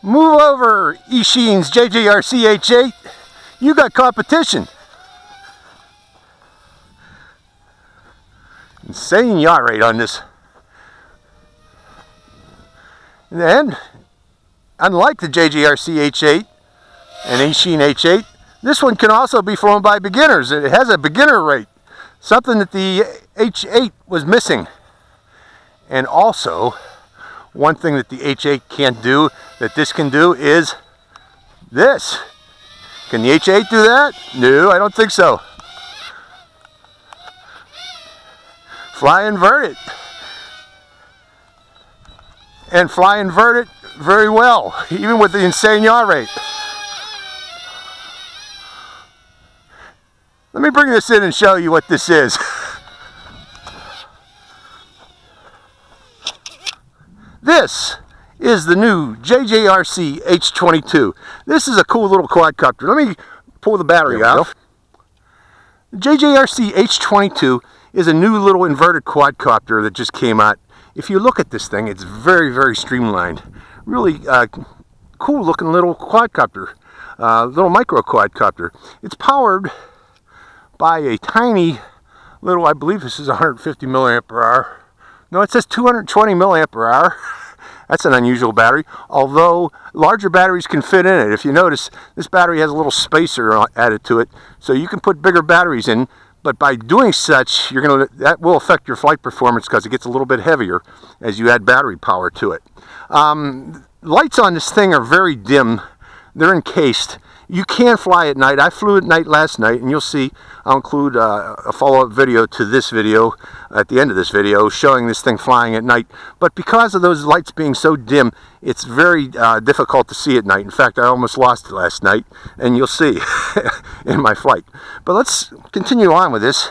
Move over, Eachines JJRC H8. You got competition. Insane yaw rate on this. And unlike the JJRC H8 and Eachine H8, this one can also be flown by beginners. It has a beginner rate, something that the H8 was missing. And also, one thing that the H8 can't do that this can do is this. Can the H8 do that? No, I don't think so. Fly invert it. And fly invert it very well, even with the insane yaw rate. Let me bring this in and show you what this is. This is the new JJRC H22. This is a cool little quadcopter. Let me pull the battery off. The JJRC H22 is a new little inverted quadcopter that just came out. If you look at this thing, it's very, very streamlined. Really cool looking little quadcopter, little micro quadcopter. It's powered by a tiny little, I believe this is 150 milliampere hour. No, it says 220 milliampere hour. That's an unusual battery, although larger batteries can fit in it. If you notice, this battery has a little spacer added to it, so you can put bigger batteries in, but by doing such, that will affect your flight performance because it gets a little bit heavier as you add battery power to it. Lights on this thing are very dim. They're encased. You can fly at night. I flew at night last night, and you'll see I'll include a follow-up video to this video at the end of this video showing this thing flying at night. But because of those lights being so dim, it's very difficult to see at night. In fact, I almost lost it last night, and you'll see in my flight. But let's continue on with this.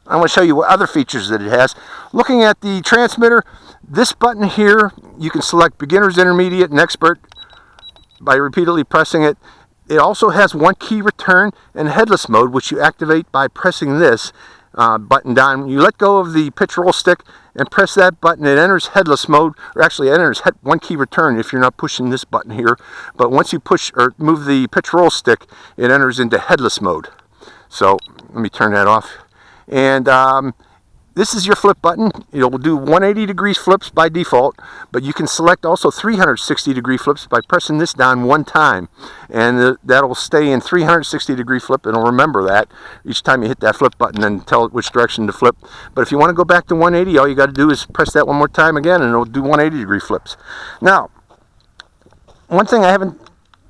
I want to show you what other features that it has. Looking at the transmitter, this button here, you can select beginners, intermediate, and expert by repeatedly pressing it. It also has one key return and headless mode, which you activate by pressing this button down. You let go of the pitch roll stick and press that button. It enters headless mode, or actually it enters one key return if you're not pushing this button here. But once you push or move the pitch roll stick, it enters into headless mode. So let me turn that off. And this is your flip button. It'll do 180 degrees flips by default, but you can select also 360 degree flips by pressing this down one time. And that'll stay in 360 degree flip, and it'll remember that each time you hit that flip button and tell it which direction to flip. But if you want to go back to 180, all you got to do is press that one more time again, and it'll do 180 degree flips. Now, one thing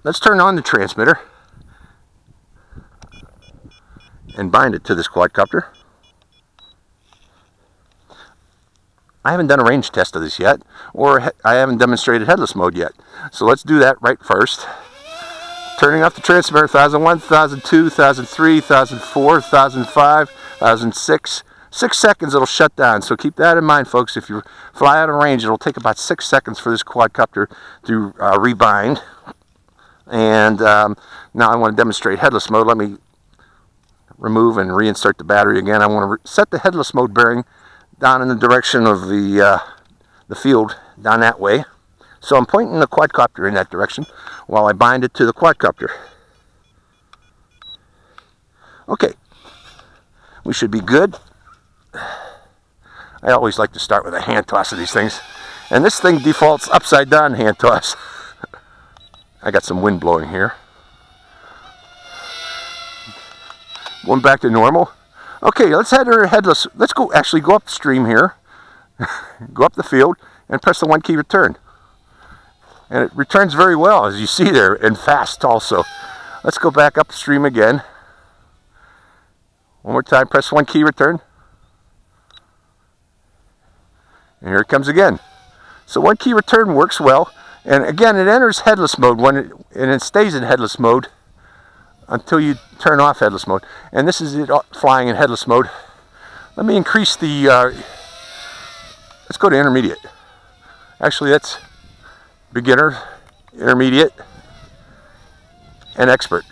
let's turn on the transmitter and bind it to this quadcopter. I haven't done a range test of this yet, or I haven't demonstrated headless mode yet. So let's do that right first. Turning off the transmitter, 1001, 1002, 1003, 1004, 1005, 1006. 6 seconds it'll shut down, so keep that in mind, folks. If you fly out of range, it'll take about 6 seconds for this quadcopter to rebind. And now I want to demonstrate headless mode. Let me remove and reinsert the battery again. I want to set the headless mode bearing down in the direction of the field, down that way. So I'm pointing the quadcopter in that direction while I bind it to the quadcopter. Okay, we should be good. I always like to start with a hand toss of these things, and this thing defaults upside down hand toss. I got some wind blowing here. Going back to normal. Okay, let's head our headless. Let's go upstream here, go up the field, and press the one key return. And it returns very well, as you see there, and fast also. Let's go back upstream again. One more time, press one key return. And here it comes again. So one key return works well. And again, it enters headless mode and it stays in headless mode until you turn off headless mode. And this is it flying in headless mode. Let me increase the, let's go to intermediate. Actually, that's beginner, intermediate, and expert.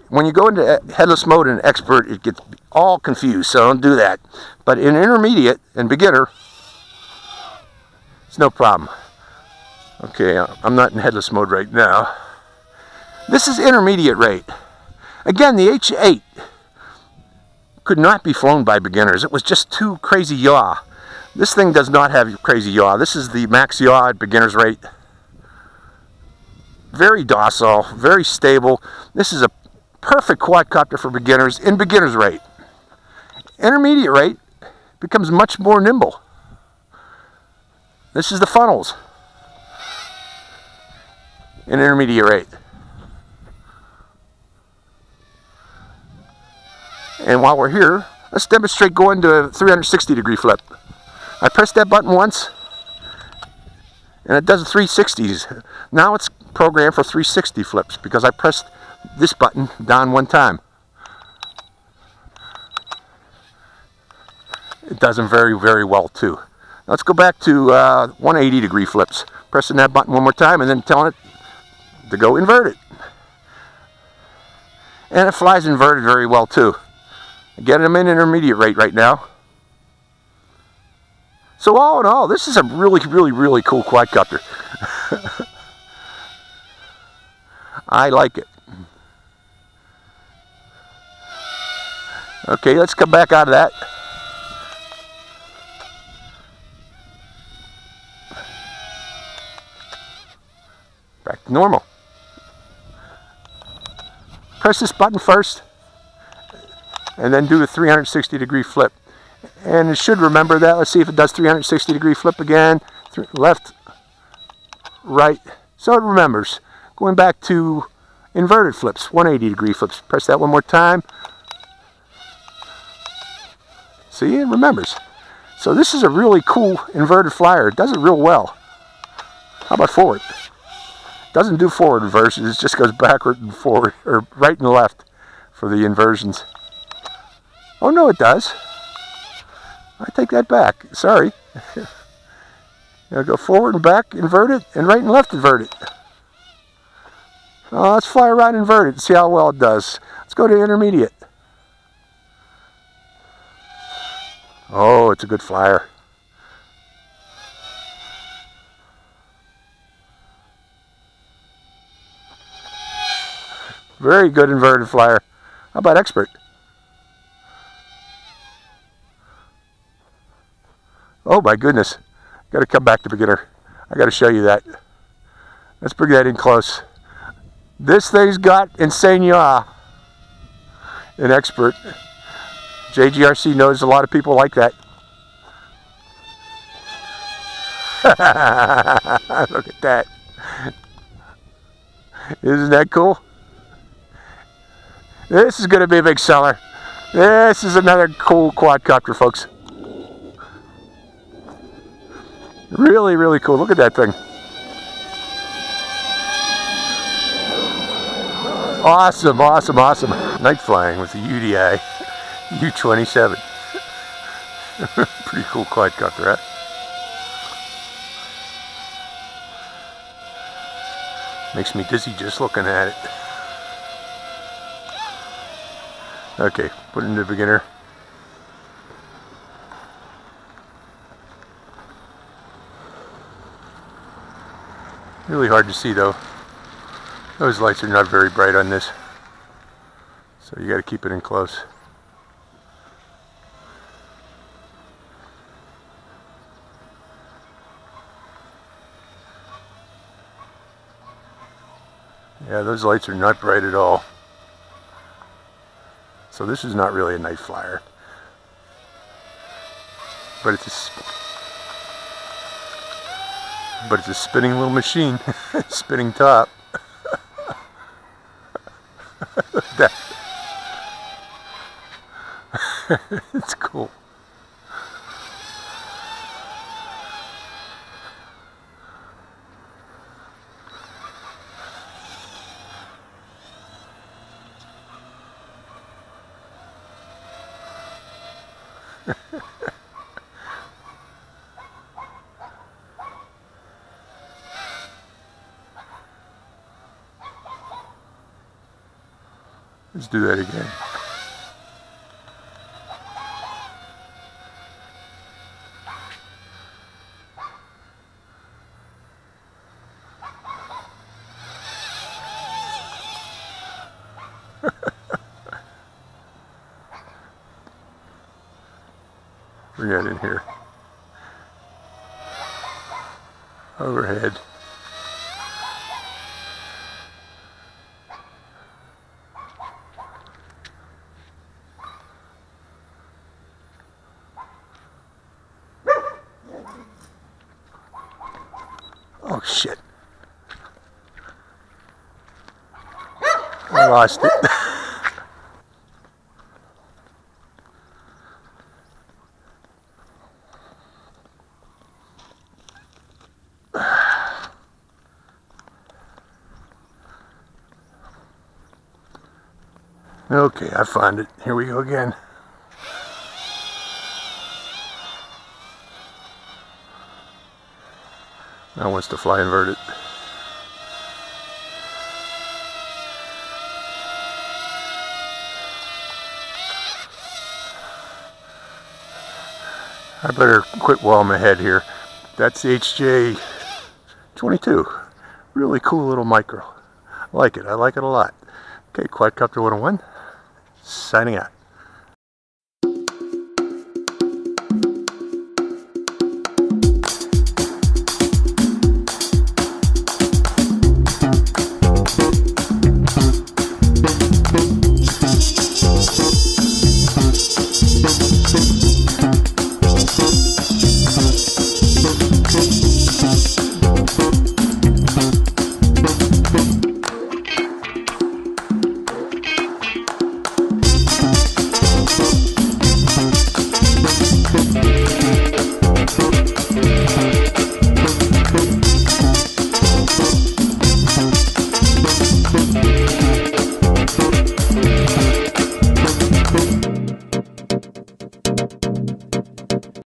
When you go into headless mode and expert, it gets all confused, so don't do that. But in intermediate and beginner, it's no problem. Okay, I'm not in headless mode right now. This is intermediate rate. Again, the H8 could not be flown by beginners. It was just too crazy yaw. This thing does not have crazy yaw. This is the max yaw at beginner's rate. Very docile, very stable. This is a perfect quadcopter for beginners in beginner's rate. Intermediate rate becomes much more nimble. This is the funnels in intermediate rate. And while we're here, let's demonstrate going to a 360 degree flip. I pressed that button once and it does 360s. Now it's programmed for 360 flips because I pressed this button down one time. It does them very, very well too. Now let's go back to 180 degree flips. Pressing that button one more time and then telling it to go inverted. And it flies inverted very well too. Again, I'm in intermediate rate right now. So all in all, this is a really, really, really cool quadcopter. I like it. Okay, let's come back out of that. Back to normal. Press this button first and then do the 360 degree flip. And it should remember that. Let's see if it does 360 degree flip again. Left, right. So it remembers. Going back to inverted flips, 180 degree flips. Press that one more time. See, it remembers. So this is a really cool inverted flyer. It does it real well. How about forward? Doesn't do forward inversions. It just goes backward and forward, or right and left for the inversions. Oh no, it does. I take that back. Sorry. Now go forward and back, invert it, and right and left, invert it. Oh, let's fly around inverted and see how well it does. Let's go to intermediate. Oh, it's a good flyer. Very good inverted flyer. How about expert? Oh my goodness. Got to come back to beginner. I got to show you that. Let's bring that in close. This thing's got insane yaw in expert. JJRC knows a lot of people like that. Look at that. Isn't that cool? This is going to be a big seller. This is another cool quadcopter, folks. Really, really cool. Look at that thing. Awesome, awesome, awesome. Night flying with the UDI U27. Pretty cool quadcopter, huh? Makes me dizzy just looking at it. Okay, put it into beginner. Really hard to see though. Those lights are not very bright on this. So you got to keep it in close. Yeah, those lights are not bright at all. So this is not really a night flyer. But it's a spinning little machine. Spinning top. Look at that. It's cool. Let's do that again. Bring that in here. Overhead. Oh shit. I lost it. Okay, I found it. Here we go again. Now wants to fly inverted. I better quit while I'm ahead here. That's the HJ22. Really cool little micro. I like it. I like it a lot. Okay, Quadcopter 101, signing out.